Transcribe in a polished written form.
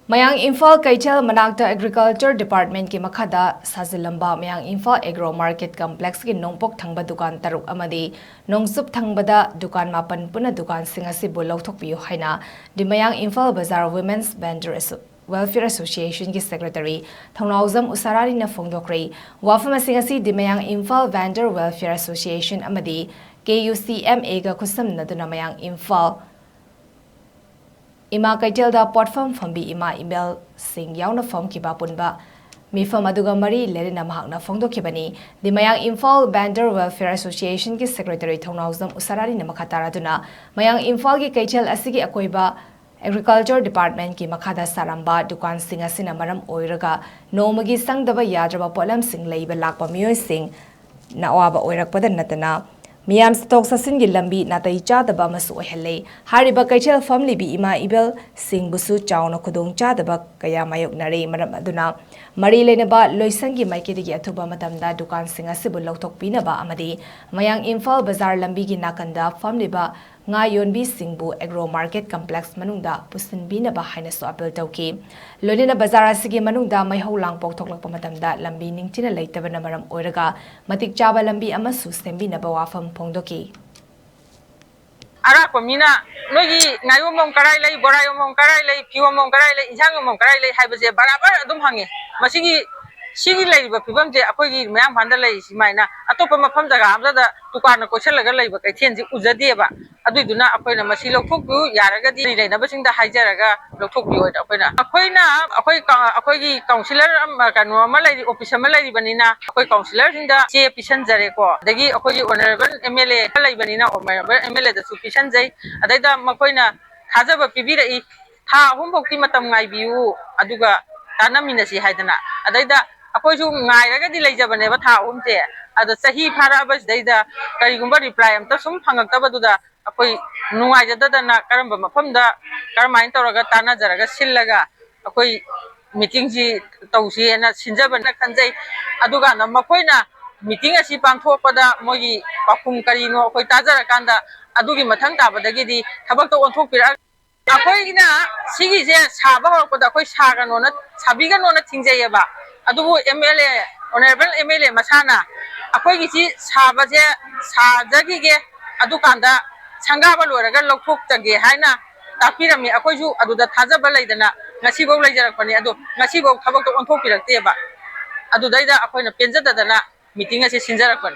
Mayang Imphal KEITHEL MANAKTA Agriculture Department ki MAKHADA SAJILLAMBA Mayang Imphal Agro Market Complex ki Nongpok Thangba Dukan Taruk Amadi Nongchup THANGBADA Dukan Mapan PUNNA Dukan sing Asibu Louthokpiyu HAINA di Mayang Imphal BAZAR Women's VENDER Welfare Association ki Secretary THOUNAOJAM USHARANI na PHONGDOKHRE wafam sing asi di Mayang Imphal Vendor Welfare Association amadi KUCMA ga khusam naduna Mayang Imphal Ima KEITHEL da platform fambi ima email sing yauna form ki bapunba mifam aduga mari lerina mahakna phongdokhibani di Mayang Imphal Vendor Welfare Association ki Secretary THOUNAOJAM USHARANI na makataraduna Mayang Imphal ki KEITHEL asigi akoiba Agriculture Department ki MAKHADA SAJILLAMBA Dukan sing asina maram oiraga nomagi sangdaba yadraba polam sing leiba lakpa miyoi sing na awaba oirakpada natana Miyam stock sasin gi lambi natai chadaba masu ohelle hariba KEITHEL family bi ima ibel sing busu chawna khudong chadaba kaya mayok nare maram aduna mari lenaba loisangi maikedi gi athuba matamda dukan sing asibu louthokpina ba amadi Mayang Imphal Bazar lambi gi nakanda family ba nga yonbi singbu agro market complex manungda pusinbina ba haina so apel tawki lonina bazar asigi manungda maihau lang poktoklakpa matamda lambi ningtina leitabana maram oiraga matik chaba lambi amasu sembina ba wafam phongdoki ara pamina nogi nayomom karai lei borayomom karai lei piwomom karai lei injangomom karai lei haibase barabar adum hange sigi leiba pibam je akoi mayam phanda lei simaina atopa mafam jaga amda tukana kochelaga leiba KEITHEL ji ujadeba aduiduna akoina masi lothokpiyu yaragadi leina basingda haijaraga lothokpiyu oida akoi gi councilor kanu ama lei office ama lei banina akoi councilor singda che pisanjare ko dagi akoi gi honorable MLA lei banina honorable MLA da su pisanjai adaida makoina thajaba pibirei tha humbokti matam ngaibiu aduga tanaminasi haidana adaida akoisu ngairagadi leijabane ba tha umte ada sahi phara daida karigumba reply amta sum phangaktabaduda akoi nungaijadadana karamba mafamda karmain tawraga tanajaraga sillaga akoi meeting ji tawsi ena sinjabana khanjai aduga na makoina meeting asi pangthokpada mogi pakhum karino akoi tajarakanda adugi mathang tabadagidi thabakta onthokpira akoi na sigi je saba horpada akoi saganona sabiganona thingjayeba adubu MLA honorable MLA masana akoi gi saba je sajagi ge adukanda sangaba loraga lothoktage haina tapirami akoi ju aduda thajaba leidana ngasibau leijarakpani adu ngasibau thabakta onthokpirakteba adudaida akoina penjadadana meeting ase sinjarakpan